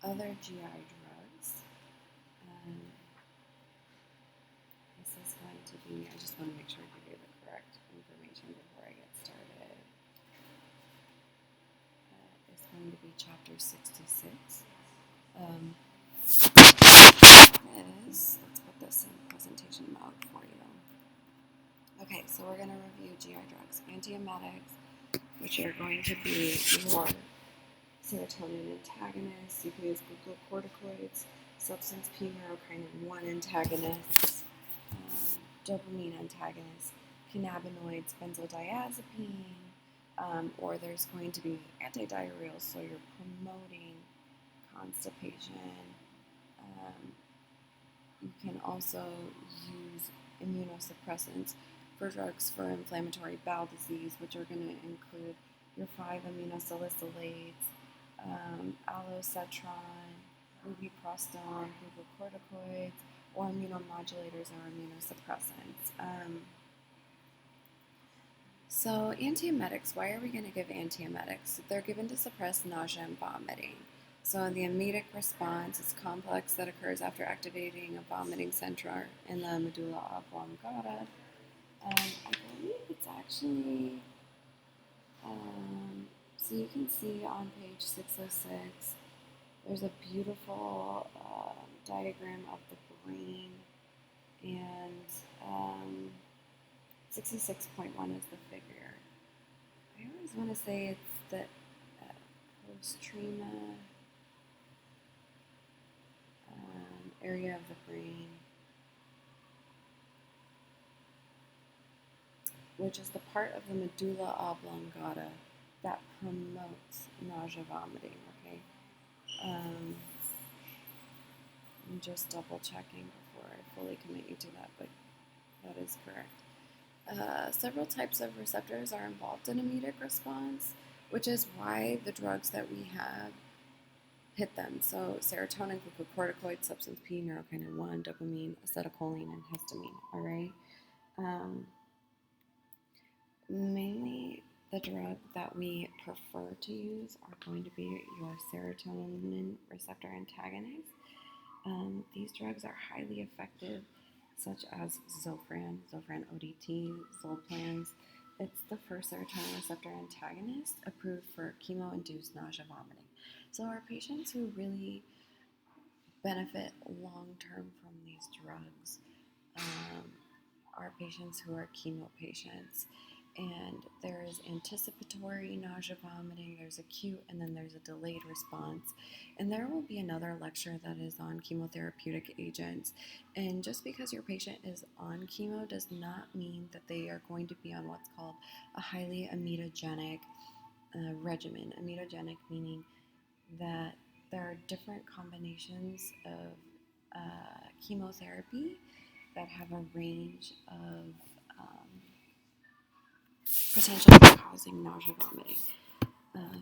other GI drugs. This is going to be, I just want to make sure I give you the correct information before I get started. It's going to be chapter 66. Let's put this in presentation mode for you. Okay, so we're going to review GI drugs. Antiemetics, which are going to be your serotonin antagonists. You can use glucocorticoids, substance P neurokinin 1 antagonists, dopamine antagonists, cannabinoids, benzodiazepine, or there's going to be antidiarrheals, so you're promoting constipation. You can also use immunosuppressants for drugs for inflammatory bowel disease, which are going to include your 5-aminosalicylates, allocetron, lubiprostone, glucocorticoids, or immunomodulators or immunosuppressants. So antiemetics, why are we going to give antiemetics? They're given to suppress nausea and vomiting. So the emetic response is complex that occurs after activating a vomiting center in the medulla oblongata. I believe it's actually, so you can see on page 606, there's a beautiful diagram of the brain, and 66.1 is the figure. I always want to say it's the postrema area of the brain, which is the part of the medulla oblongata that promotes nausea vomiting, okay? I'm just double checking before I fully commit you to that, but that is correct. Several types of receptors are involved in emetic response, which is why the drugs that we have hit them. So serotonin, glucocorticoids, substance P, neurokinin 1, dopamine, acetylcholine, and histamine, all right? Mainly the drug that we prefer to use are going to be your serotonin receptor antagonists. These drugs are highly effective, such as Zofran ODT, Zolplans. It's the first serotonin receptor antagonist approved for chemo-induced nausea vomiting. So our patients who really benefit long-term from these drugs are patients who are chemo patients. And there is anticipatory nausea vomiting, there's acute, and then there's a delayed response. And there will be another lecture that is on chemotherapeutic agents. And just because your patient is on chemo does not mean that they are going to be on what's called a highly emetogenic regimen. Emetogenic meaning that there are different combinations of chemotherapy that have a range of potential for causing nausea vomiting.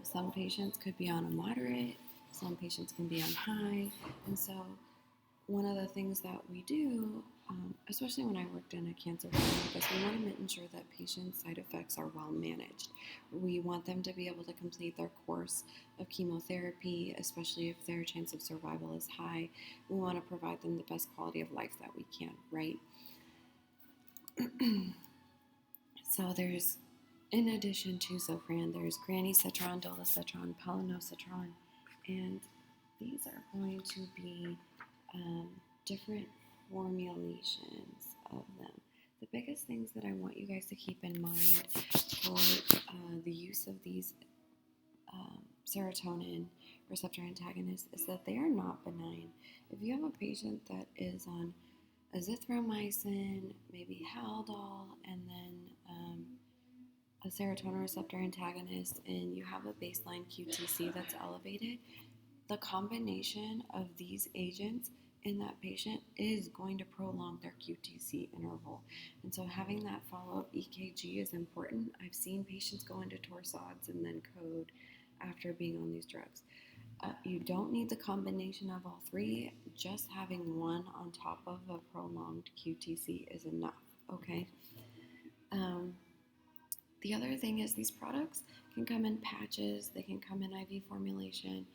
Some patients could be on a moderate, some patients can be on high, and so one of the things that we do, especially when I worked in a cancer clinic, is we want to ensure that patients' side effects are well managed. We want them to be able to complete their course of chemotherapy, especially if their chance of survival is high. We want to provide them the best quality of life that we can, right? So there's, in addition to Zofran, there's granisetron, dolasetron, palonosetron, and these are going to be different formulations of them. The biggest things that I want you guys to keep in mind for the use of these serotonin receptor antagonists is that they are not benign. If you have a patient that is on azithromycin, maybe Haldol, and then a serotonin receptor antagonist, and you have a baseline QTC that's elevated, the combination of these agents in that patient is going to prolong their QTC interval. And so having that follow-up EKG is important. I've seen patients go into torsades and then code after being on these drugs. You don't need the combination of all three. Just having one on top of a prolonged QTC is enough, okay? The other thing is these products can come in patches, they can come in IV formulation.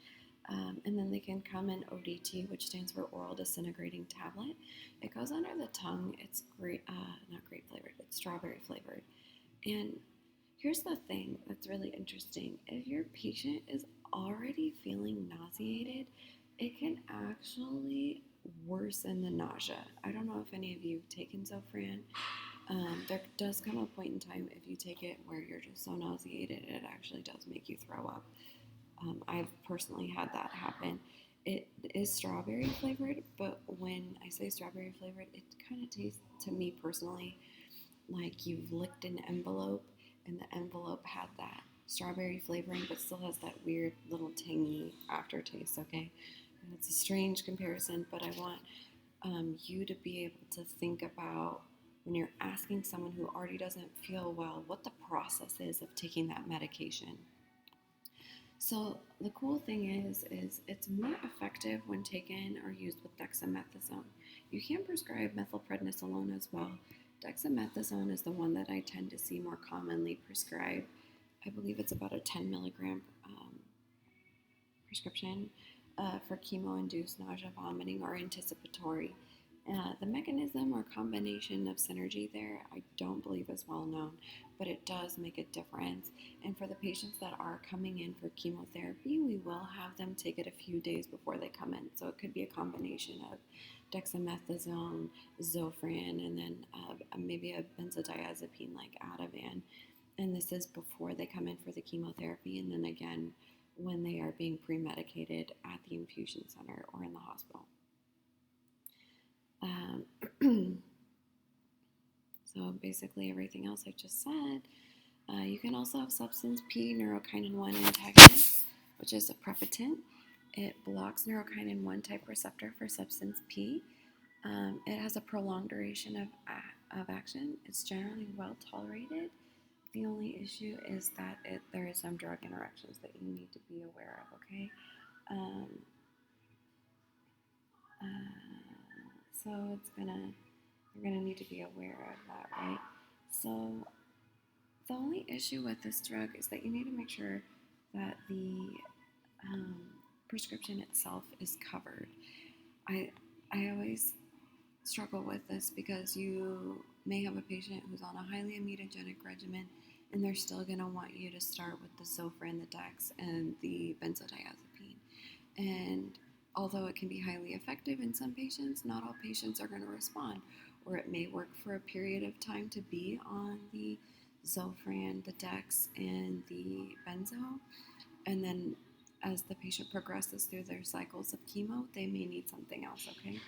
And then they can come in ODT, which stands for oral disintegrating tablet. It goes under the tongue. It's not grape flavored, it's strawberry flavored. And here's the thing that's really interesting. If your patient is already feeling nauseated, it can actually worsen the nausea. I don't know if any of you have taken Zofran. There does come a point in time if you take it where you're just so nauseated, it actually does make you throw up. I've personally had that happen. It is strawberry flavored, but when I say strawberry flavored, it kind of tastes to me personally like you've licked an envelope and the envelope had that strawberry flavoring but still has that weird little tangy aftertaste, okay? And it's a strange comparison, but I want you to be able to think about when you're asking someone who already doesn't feel well what the process is of taking that medication. So the cool thing is it's more effective when taken or used with dexamethasone. You can prescribe methylprednisolone as well. Dexamethasone is the one that I tend to see more commonly prescribed. I believe it's about a 10 milligram prescription for chemo-induced nausea, vomiting, or anticipatory. The mechanism or combination of synergy there, I don't believe is well known, but it does make a difference. And for the patients that are coming in for chemotherapy, we will have them take it a few days before they come in. So it could be a combination of dexamethasone, Zofran, and then maybe a benzodiazepine like Ativan. And this is before they come in for the chemotherapy, and then again when they are being pre-medicated at the infusion center or in the hospital. So basically everything else I just said. You can also have substance P neurokinin 1 antagonist, which is a prepitant. It blocks neurokinin 1 type receptor for substance P. It has a prolonged duration of action. It's generally well tolerated. The only issue is that there is some drug interactions that you need to be aware of, okay? So you're gonna need to be aware of that, right? So the only issue with this drug is that you need to make sure that the prescription itself is covered. I always struggle with this because you may have a patient who's on a highly immunogenic regimen and they're still going to want you to start with the Zofran, the Dex, and the benzodiazepine. And although it can be highly effective in some patients, not all patients are going to respond, or it may work for a period of time to be on the Zofran, the Dex, and the benzo, and then as the patient progresses through their cycles of chemo, they may need something else, okay?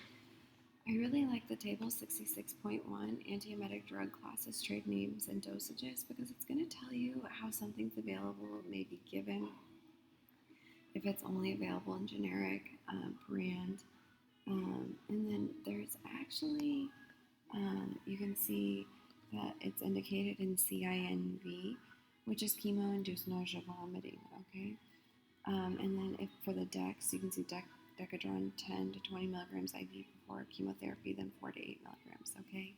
I really like the table 66.1, antiemetic drug classes, trade names, and dosages, because it's going to tell you how something's available, may be given, if it's only available in generic brand. And then there's actually, you can see that it's indicated in CINV, which is chemo-induced nausea vomiting, okay? And then if for the Dex, you can see Decadron 10 to 20 milligrams IV before chemotherapy, then 4 to 8 milligrams, okay?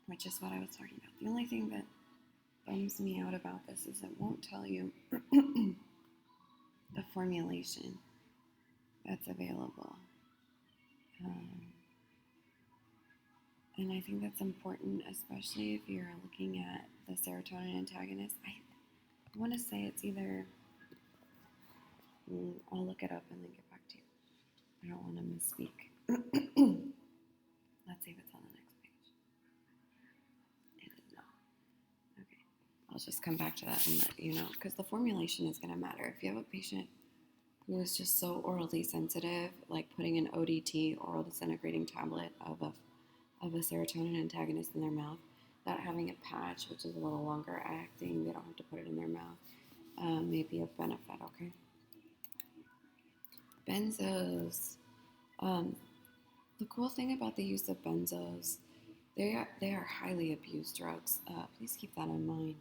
Which is what I was talking about. The only thing that bums me out about this is it won't tell you the formulation that's available. And I think that's important, especially if you're looking at the serotonin antagonist. I want to say it's either, I'll look it up and then get back to you. I don't want to misspeak. Let's see if it's on the next page. It is not. Okay. I'll just come back to that and let you know, because the formulation is going to matter. If you have a patient who is just so orally sensitive, like putting an ODT, oral disintegrating tablet of a serotonin antagonist in their mouth, that having a patch, which is a little longer acting, they don't have to put it in their mouth, may be of benefit, okay? Benzos. The cool thing about the use of benzos, they are highly abused drugs. Please keep that in mind.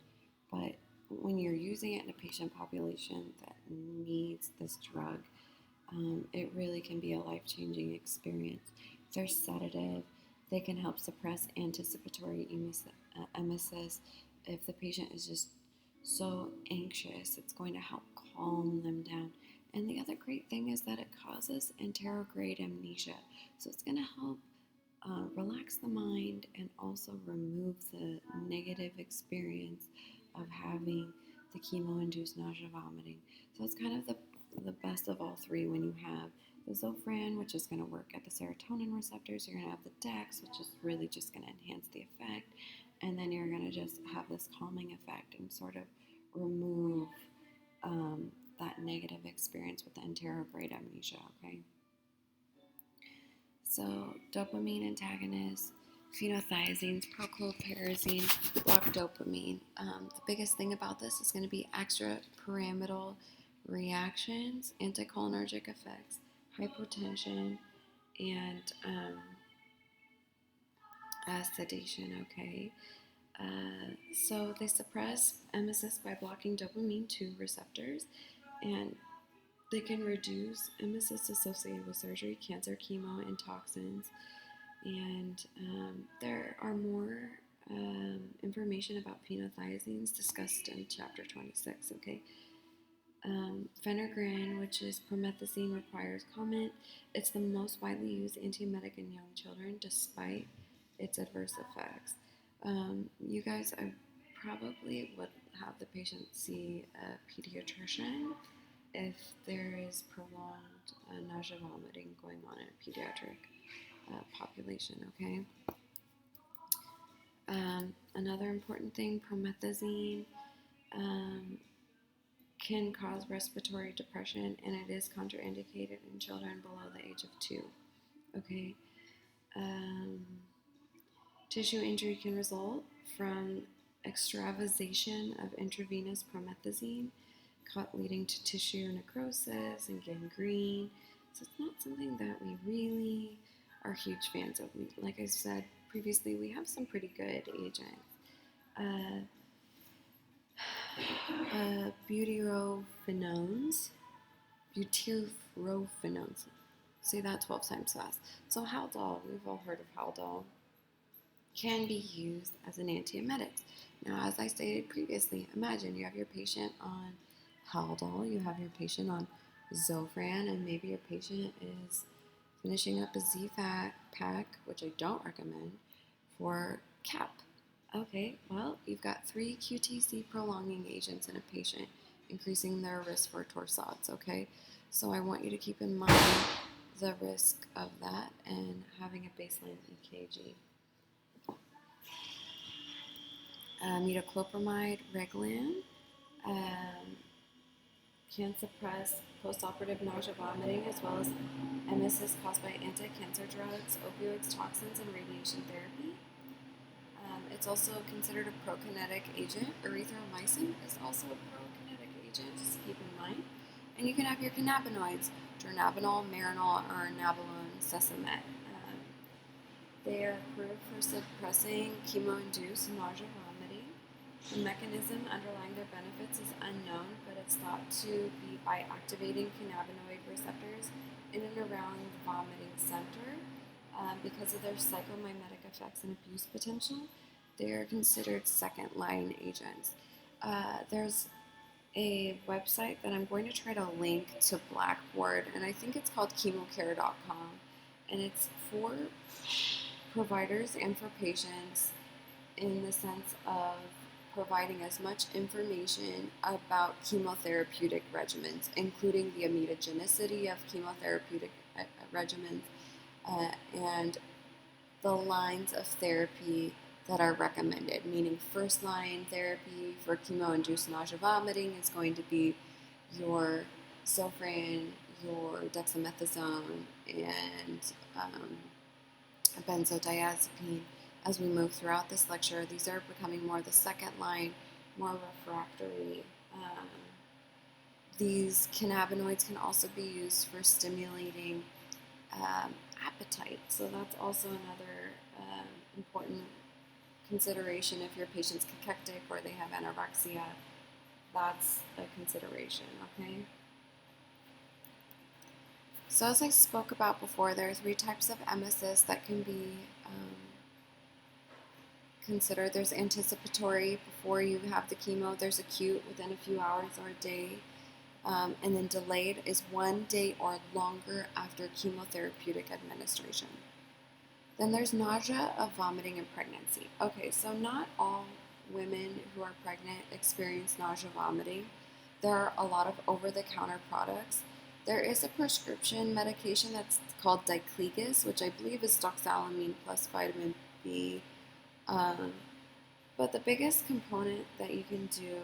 But when you're using it in a patient population that needs this drug, it really can be a life-changing experience. They're sedative. They can help suppress anticipatory emesis. If the patient is just so anxious, it's going to help calm them down. And the other great thing is that it causes anterograde amnesia. So it's going to help relax the mind and also remove the negative experience of having the chemo-induced nausea vomiting. So it's kind of the best of all three when you have the Zofran, which is going to work at the serotonin receptors. You're going to have the Dex, which is really just going to enhance the effect. And then you're going to just have this calming effect and sort of remove that negative experience with the anterograde amnesia, okay? So dopamine antagonists, phenothiazines, prochlorperazine, block dopamine. The biggest thing about this is going to be extrapyramidal reactions, anticholinergic effects, hypotension, and sedation, okay? So they suppress emesis by blocking dopamine 2 receptors, and they can reduce emesis associated with surgery, cancer, chemo, and toxins. And there are more information about phenothiazines discussed in chapter 26, okay? Phenergan, which is promethazine, requires comment. It's the most widely used antiemetic in young children despite its adverse effects. You guys, I probably would have the patient see a pediatrician if there is prolonged nausea vomiting going on in a pediatric population, okay? Another important thing, promethazine can cause respiratory depression, and it is contraindicated in children below the age of 2, okay? Tissue injury can result from extravasation of intravenous promethazine, leading to tissue necrosis and gangrene. So it's not something that we really are huge fans of. Like I said previously, we have some pretty good agents. Butyrofenones. Say that 12 times fast. So Haldol, we've all heard of Haldol, can be used as an antiemetic. Now, as I stated previously, imagine you have your patient on Haldol, you have your patient on Zofran, and maybe your patient is finishing up a Z-Pack, which I don't recommend, for CAP. Okay, well, you've got 3 QTC prolonging agents in a patient, increasing their risk for torsades, okay? So I want you to keep in mind the risk of that and having a baseline EKG. Metoclopramide, Reglan, can suppress postoperative nausea, vomiting, as well as emesis caused by anti-cancer drugs, opioids, toxins, and radiation therapy. It's also considered a prokinetic agent. Erythromycin is also a prokinetic agent, just keep in mind. And you can have your cannabinoids, dronabinol, marinol, or nabilone, sesamet. They are approved for suppressing chemo-induced nausea, vomiting. The mechanism underlying their benefits is unknown, but it's thought to be by activating cannabinoid receptors in and around the vomiting center. Because of their psychomimetic effects and abuse potential, they are considered second-line agents. There's a website that I'm going to try to link to Blackboard, and I think it's called chemocare.com, and it's for providers and for patients in the sense of providing as much information about chemotherapeutic regimens, including the immunogenicity of chemotherapeutic regimens and the lines of therapy that are recommended, meaning first line therapy for chemo-induced nausea vomiting is going to be your Zofran, your dexamethasone, and benzodiazepine. As we move throughout this lecture, these are becoming more the second line, more refractory. These cannabinoids can also be used for stimulating appetite, so that's also another important consideration. If your patient's cachectic or they have anorexia, that's a consideration, okay? So as I spoke about before, there are 3 types of emesis that can be considered. There's anticipatory, before you have the chemo. There's acute, within a few hours or a day. and then delayed is 1 day or longer after chemotherapeutic administration. Then there's nausea of vomiting in pregnancy. Okay, so not all women who are pregnant experience nausea vomiting. There are a lot of over-the-counter products. There is a prescription medication that's called diclegus, which I believe is doxalamine plus vitamin B. But the biggest component that you can do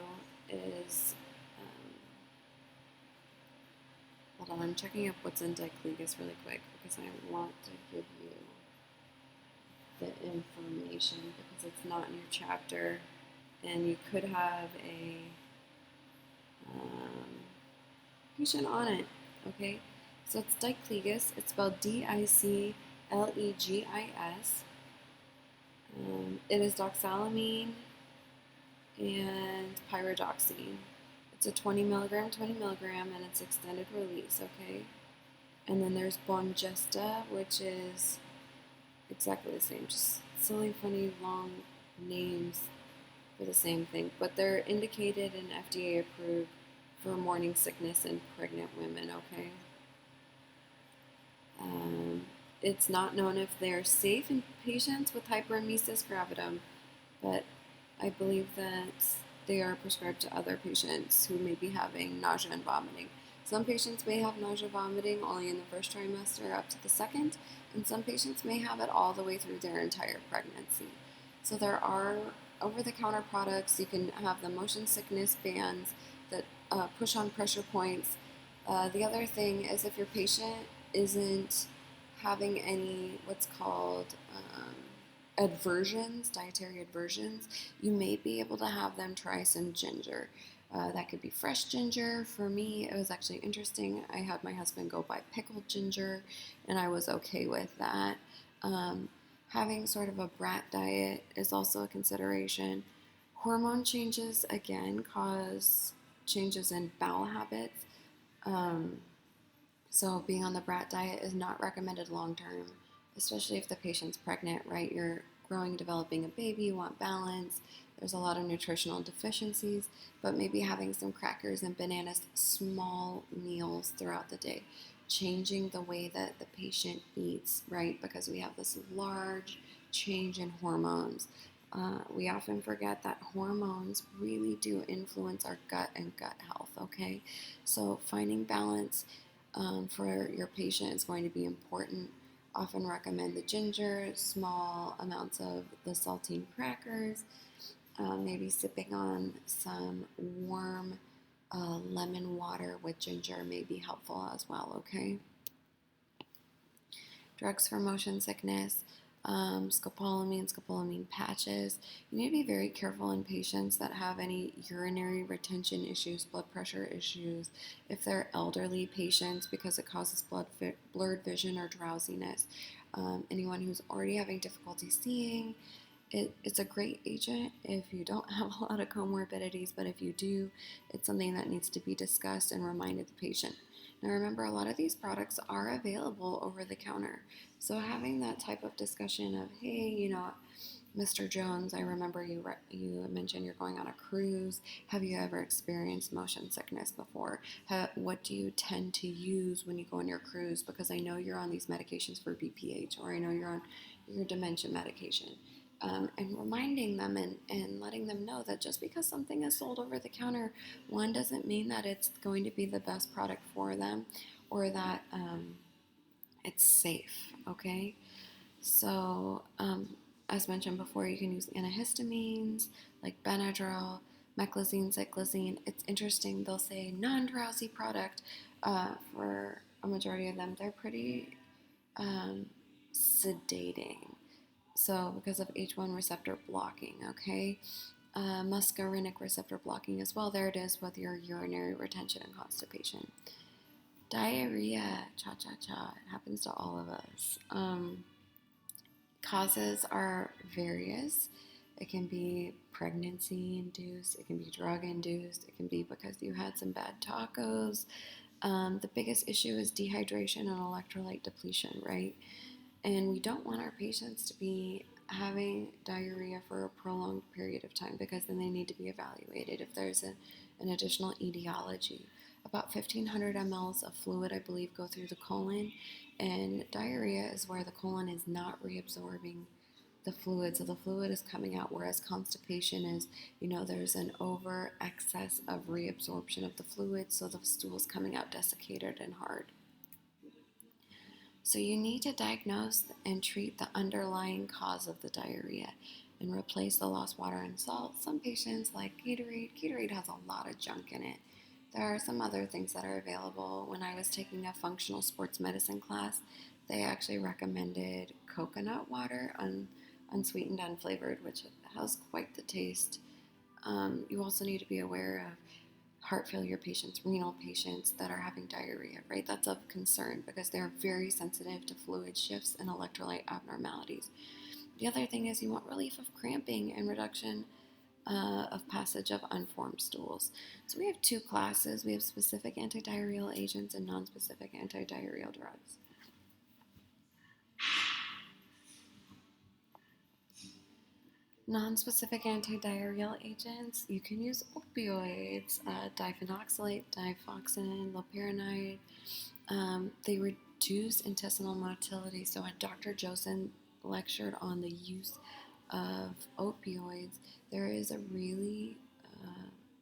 is, hold on, I'm checking up what's in diclegus really quick because I want to give you the information because it's not in your chapter, and you could have a patient on it. Okay, so it's diclegus. It's spelled Diclegis. It is doxalamine and pyridoxine. It's a 20 milligram, and it's extended release. Okay, and then there's Bongesta, which is exactly the same, just silly, funny, long names for the same thing, but they're indicated and FDA approved for morning sickness in pregnant women, okay? It's not known if they're safe in patients with hyperemesis gravidum, but I believe that they are prescribed to other patients who may be having nausea and vomiting. Some patients may have nausea vomiting only in the first trimester up to the second, and some patients may have it all the way through their entire pregnancy. So there are over-the-counter products. You can have the motion sickness bands that push on pressure points. The other thing is if your patient isn't having any what's called aversions, dietary aversions, you may be able to have them try some ginger. That could be fresh ginger. For me, it was actually interesting. I had my husband go buy pickled ginger, and I was okay with that. Having sort of a brat diet is also a consideration. Hormone changes, again, cause changes in bowel habits. So being on the brat diet is not recommended long term, especially if the patient's pregnant, right? You're growing, developing a baby, you want balance. There's a lot of nutritional deficiencies, but maybe having some crackers and bananas, small meals throughout the day, changing the way that the patient eats, right? Because we have this large change in hormones. We often forget that hormones really do influence our gut and gut health, okay? So finding balance for your patient is going to be important. Often recommend the ginger, small amounts of the saltine crackers, maybe sipping on some warm lemon water with ginger may be helpful as well, okay? Drugs for motion sickness, scopolamine patches. You need to be very careful in patients that have any urinary retention issues, blood pressure issues, if they're elderly patients because it causes blurred vision or drowsiness. Anyone who's already having difficulty seeing, it's a great agent if you don't have a lot of comorbidities, but if you do, it's something that needs to be discussed and reminded the patient. Now remember, a lot of these products are available over the counter. So having that type of discussion of, hey, Mr. Jones, I remember you mentioned you're going on a cruise. Have you ever experienced motion sickness before? What do you tend to use when you go on your cruise? Because I know you're on these medications for BPH, or I know you're on your dementia medication. And reminding them and letting them know that just because something is sold over the counter, one, doesn't mean that it's going to be the best product for them or that it's safe, okay? So, as mentioned before, you can use antihistamines like Benadryl, meclizine, cyclizine. It's interesting, they'll say non-drowsy product. For a majority of them, they're pretty sedating. So because of H1 receptor blocking, okay? Muscarinic receptor blocking as well. There it is with your urinary retention and constipation. Diarrhea, cha-cha-cha, it happens to all of us. Causes are various. It can be pregnancy induced, it can be drug induced, it can be because you had some bad tacos. The biggest issue is dehydration and electrolyte depletion, right? And we don't want our patients to be having diarrhea for a prolonged period of time because then they need to be evaluated if there's an additional etiology. A about 1,500 mLs of fluid, I believe, go through the colon, and diarrhea is where the colon is not reabsorbing the fluid, so the fluid is coming out, whereas constipation is, there's an over excess of reabsorption of the fluid, so the stool is coming out desiccated and hard. So you need to diagnose and treat the underlying cause of the diarrhea and replace the lost water and salt. Some patients like Gatorade. Gatorade has a lot of junk in it. There are some other things that are available. When I was taking a functional sports medicine class, they actually recommended coconut water, unsweetened, unflavored, which has quite the taste. You also need to be aware of heart failure patients, renal patients that are having diarrhea, right? That's of concern because they're very sensitive to fluid shifts and electrolyte abnormalities. The other thing is you want relief of cramping and reduction of passage of unformed stools. So we have two classes. We have specific antidiarrheal agents and non-specific antidiarrheal drugs. Non-specific antidiarrheal agents, you can use opioids, diphenoxylate, digoxin, loperamide. They reduce intestinal motility. So when Dr. Josen lectured on the use of opioids, there is a really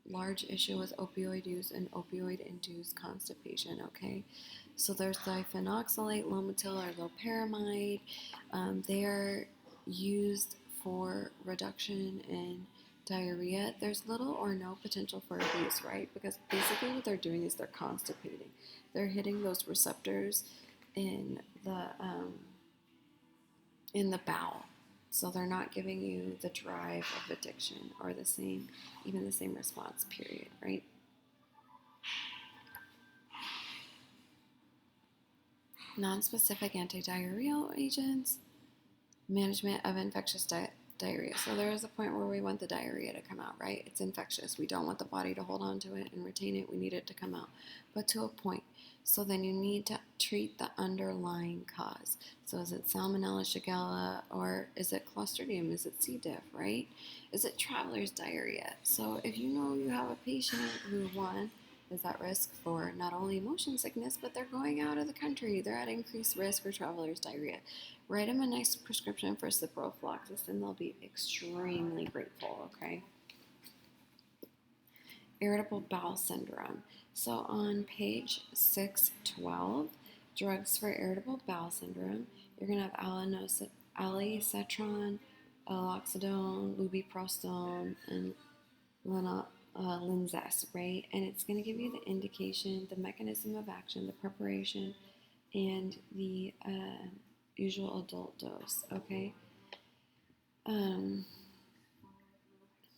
large issue with opioid use and opioid-induced constipation, okay? So there's diphenoxylate, Lomotil, or loperamide. They are used for reduction in diarrhea. There's little or no potential for abuse, right? Because basically what they're doing is they're constipating. They're hitting those receptors in the bowel. So they're not giving you the drive of addiction or even the same response period, right? Non-specific antidiarrheal agents, management of infectious diarrhea. So there is a point where we want the diarrhea to come out, right? It's infectious. We don't want the body to hold on to it and retain it. We need it to come out, but to a point. So then you need to treat the underlying cause. So is it Salmonella, Shigella, or is it Clostridium? Is it C. diff, right? Is it traveler's diarrhea? So if you know you have a patient who, one, is at risk for not only motion sickness, but they're going out of the country, they're at increased risk for traveler's diarrhea, write them a nice prescription for ciprofloxacin and they'll be extremely grateful, okay? Irritable bowel syndrome. So on page 612, drugs for irritable bowel syndrome, you're going to have alisatron, aloxidone, lubiprostone, and Linzess, right? And it's going to give you the indication, the mechanism of action, the preparation, and the usual adult dose, okay?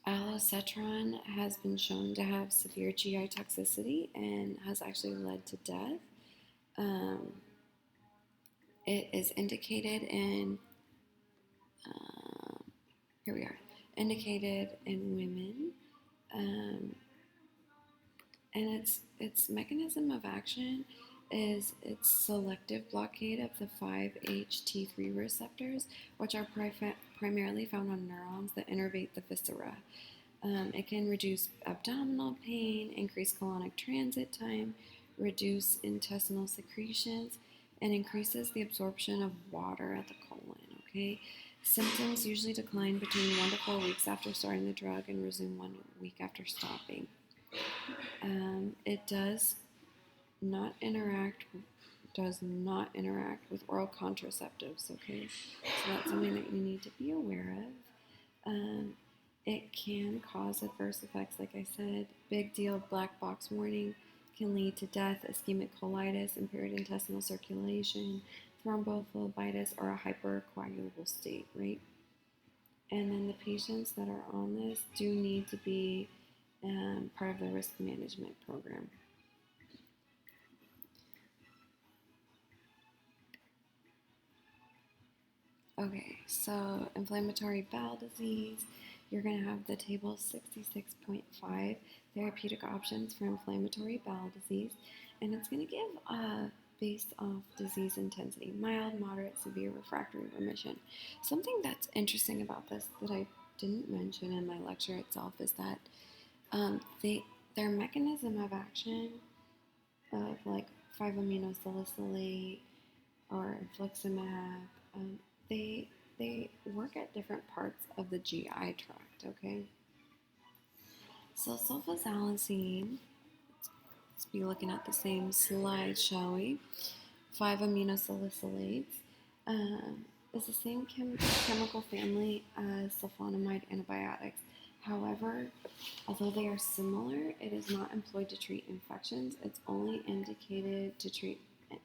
Aloxidone has been shown to have severe GI toxicity and has actually led to death. It is indicated in, indicated in women. And its mechanism of action is its selective blockade of the 5-HT3 receptors, which are primarily found on neurons that innervate the viscera. It can reduce abdominal pain, increase colonic transit time, reduce intestinal secretions, and increases the absorption of water at the colon, okay? Symptoms usually decline between 1 to 4 weeks after starting the drug and resume 1 week after stopping. It does not interact with oral contraceptives, okay? So that's something that you need to be aware of. It can cause adverse effects, like I said. Big deal, black box warning, can lead to death, ischemic colitis, impaired intestinal circulation, thrombophlebitis, or a hypercoagulable state, right? And then the patients that are on this do need to be part of the risk management program. Okay, so inflammatory bowel disease, you're going to have the table 66.5 therapeutic options for inflammatory bowel disease, and it's going to give based off disease intensity, mild, moderate, severe, refractory, remission. Something that's interesting about this that I didn't mention in my lecture itself is that their mechanism of action of like 5-aminosalicylate or infliximab. They they work at different parts of the GI tract. Okay, so sulfasalazine. Let's be looking at the same slide, shall we? 5-aminosalicylates is the same chemical family as sulfonamide antibiotics. However, although they are similar, it is not employed to treat infections. It's only indicated to treat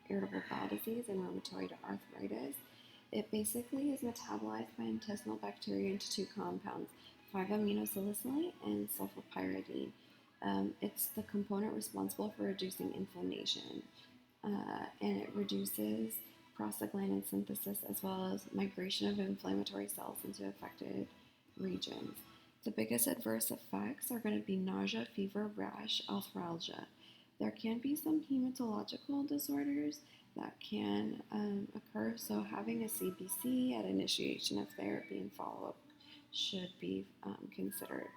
irritable bowel disease and rheumatoid arthritis. It basically is metabolized by intestinal bacteria into two compounds, 5-aminosalicylate and sulfapyridine. It's the component responsible for reducing inflammation, and it reduces prostaglandin synthesis as well as migration of inflammatory cells into affected regions. The biggest adverse effects are going to be nausea, fever, rash, arthralgia. There can be some hematological disorders that can occur, so having a CBC at initiation of therapy and follow-up should be considered.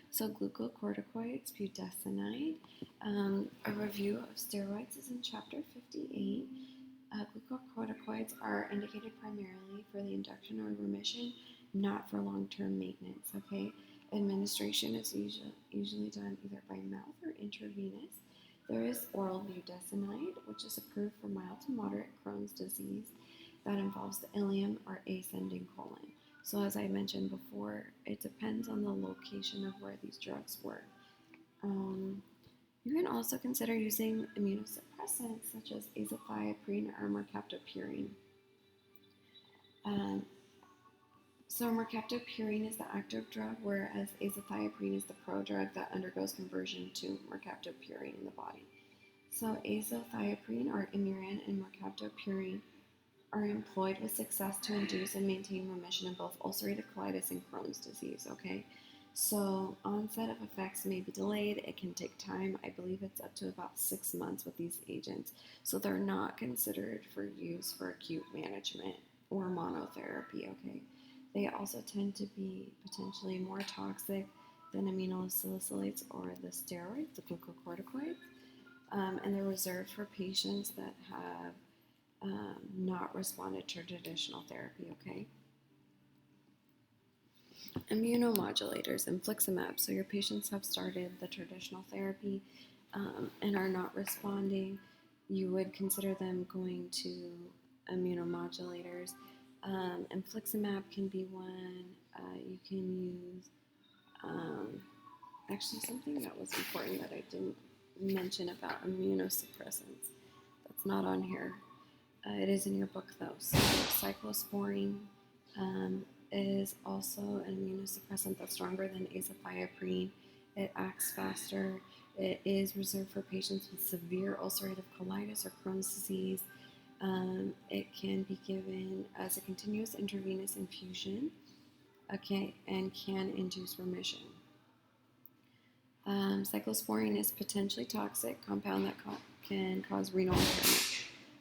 So glucocorticoids, budesonide. A review of steroids is in chapter 58. Glucocorticoids are indicated primarily for the induction or remission, not for long-term maintenance. Okay, administration is usually done either by mouth or intravenous. There is oral budesonide, which is approved for mild to moderate Crohn's disease that involves the ileum or ascending colon. So as I mentioned before, it depends on the location of where these drugs work. You can also consider using immunosuppressants such as azathioprine or mercaptopurine. So mercaptopurine is the active drug, whereas azathioprine is the prodrug that undergoes conversion to mercaptopurine in the body. So azathioprine or Imuran and mercaptopurine are employed with success to induce and maintain remission in both ulcerative colitis and Crohn's disease, okay? So onset of effects may be delayed. It can take time. I believe it's up to about 6 months with these agents. So they're not considered for use for acute management or monotherapy, okay? They also tend to be potentially more toxic than aminosalicylates or the steroids, the glucocorticoids, and they're reserved for patients that have not responded to traditional therapy, okay? Immunomodulators, infliximab. So your patients have started the traditional therapy and are not responding. You would consider them going to immunomodulators. Infliximab can be one. You can use, actually something that was important that I didn't mention about immunosuppressants. That's not on here. It is in your book though. So cyclosporine is also an immunosuppressant that's stronger than azathioprine. It acts faster. It is reserved for patients with severe ulcerative colitis or Crohn's disease. It can be given as a continuous intravenous infusion, okay, and can induce remission. Cyclosporine is potentially toxic compound that can cause renal impairment.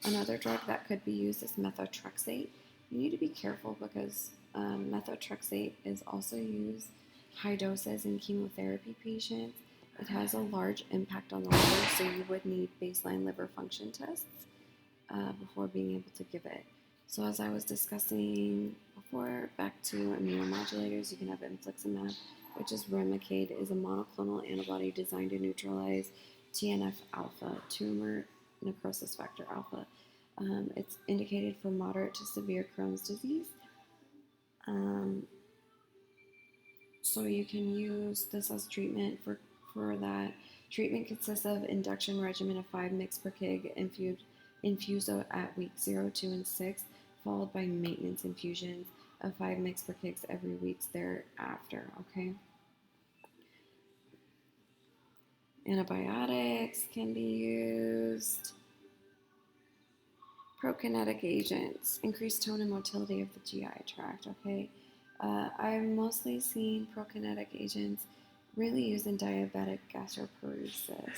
Another drug that could be used is methotrexate. You need to be careful because methotrexate is also used high doses in chemotherapy patients. It has a large impact on the liver, so you would need baseline liver function tests before being able to give it. So as I was discussing before, back to immunomodulators, you can have infliximab, which is Remicade, is a monoclonal antibody designed to neutralize TNF-alpha, tumor necrosis factor alpha. It's indicated for moderate to severe Crohn's disease. So you can use this as treatment for that. Treatment consists of induction regimen of 5 mg per kg infused at week 0, 2, and 6, followed by maintenance infusions of 5 mg per kg every week thereafter, okay? Antibiotics can be used. Prokinetic agents, increase tone and motility of the GI tract, okay? I've mostly seen prokinetic agents really used in diabetic gastroparesis.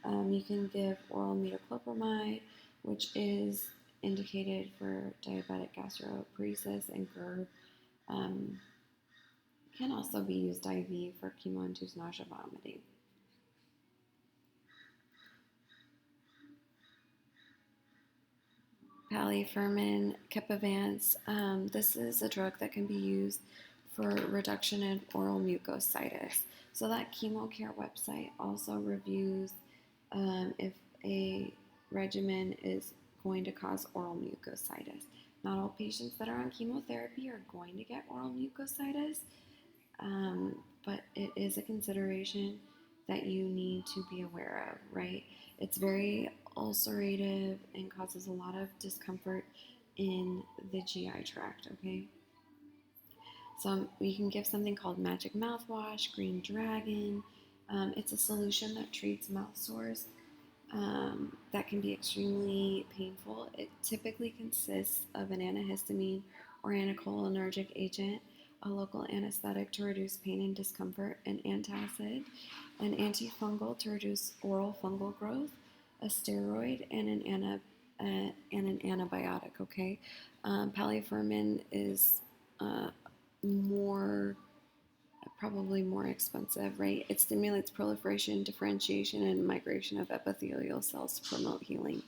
You can give oral metoclopramide, which is indicated for diabetic gastroparesis and GERD. Can also be used IV for chemo-induced nausea vomiting. Palifermin Kepivance. This is a drug that can be used for reduction in oral mucositis. So that chemo care website also reviews if a regimen is going to cause oral mucositis. Not all patients that are on chemotherapy are going to get oral mucositis, but it is a consideration that you need to be aware of, right? It's very ulcerative and causes a lot of discomfort in the GI tract, okay? So we can give something called Magic Mouthwash, Green Dragon. It's a solution that treats mouth sores that can be extremely painful. It typically consists of an antihistamine or anticholinergic agent, a local anesthetic to reduce pain and discomfort, an antacid, an antifungal to reduce oral fungal growth, a steroid, and an antibiotic. Okay, Palifermin is more probably more expensive, right? It stimulates proliferation, differentiation, and migration of epithelial cells to promote healing.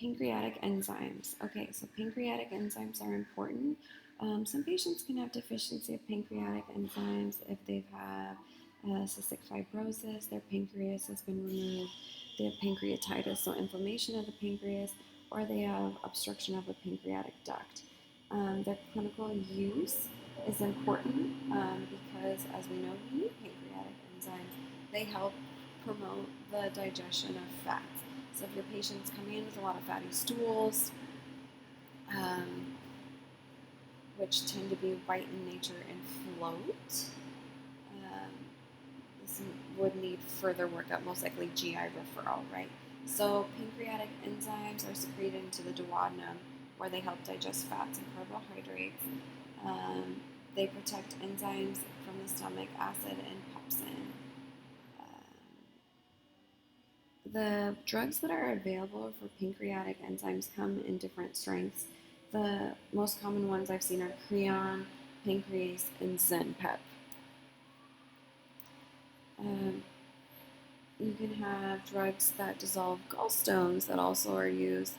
Pancreatic enzymes. Okay, so pancreatic enzymes are important. Some patients can have deficiency of pancreatic enzymes if they've had cystic fibrosis, their pancreas has been removed, they have pancreatitis, so inflammation of the pancreas, or they have obstruction of the pancreatic duct. Their clinical use is important because, as we know, we need pancreatic enzymes. They help promote the digestion of fats. So if your patient's coming in with a lot of fatty stools, which tend to be white in nature and float, this would need further workup, most likely GI referral, right? So pancreatic enzymes are secreted into the duodenum, where they help digest fats and carbohydrates. They protect enzymes from the stomach, acid and pepsin. The drugs that are available for pancreatic enzymes come in different strengths. The most common ones I've seen are Creon, Pancrease, and Zenpep. You can have drugs that dissolve gallstones that also are used.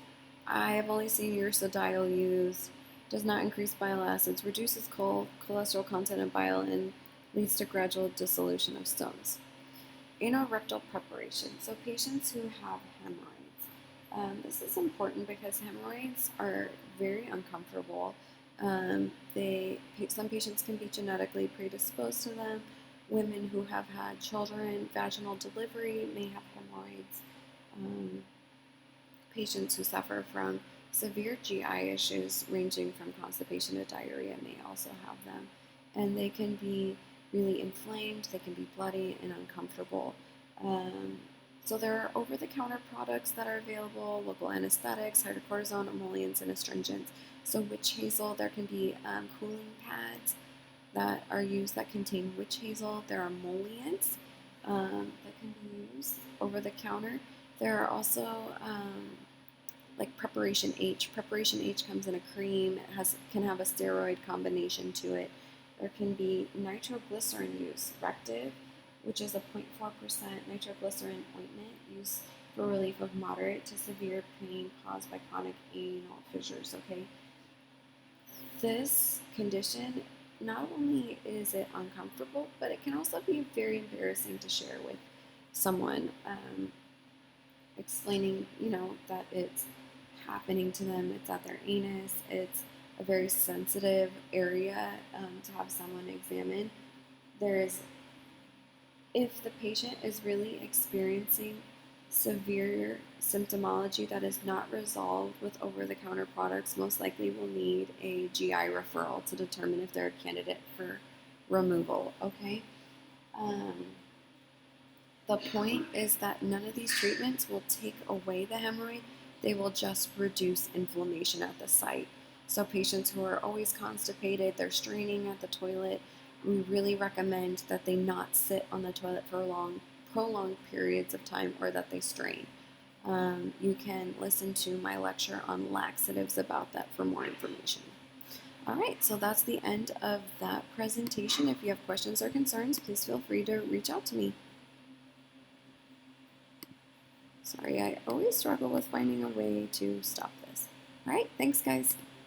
I have only seen ursodiol used. Does not increase bile acids, reduces cholesterol content of bile, and leads to gradual dissolution of stones. Anorectal preparation. So patients who have hemorrhoids. This is important because hemorrhoids are very uncomfortable. Some patients can be genetically predisposed to them. Women who have had children, vaginal delivery may have hemorrhoids. Patients who suffer from severe GI issues ranging from constipation to diarrhea may also have them. And they can be really inflamed, they can be bloody and uncomfortable. So there are over-the-counter products that are available, local anesthetics, hydrocortisone, emollients, and astringents. So witch hazel, there can be cooling pads that are used that contain witch hazel. There are emollients that can be used over-the-counter. There are also like Preparation H. Preparation H comes in a cream. It can have a steroid combination to it. There can be nitroglycerin use, Rectiv, which is a 0.4% nitroglycerin ointment used for relief of moderate to severe pain caused by chronic anal fissures, okay? This condition, not only is it uncomfortable, but it can also be very embarrassing to share with someone, explaining, that it's happening to them, it's at their anus, it's a very sensitive area to have someone examine. If the patient is really experiencing severe symptomology that is not resolved with over-the-counter products, most likely will need a GI referral to determine if they're a candidate for removal, okay? The point is that none of these treatments will take away the hemorrhoid, they will just reduce inflammation at the site. So patients who are always constipated, they're straining at the toilet, we really recommend that they not sit on the toilet for prolonged periods of time, or that they strain. You can listen to my lecture on laxatives about that for more information. All right, so that's the end of that presentation. If you have questions or concerns, please feel free to reach out to me. Sorry, I always struggle with finding a way to stop this. All right, thanks, guys.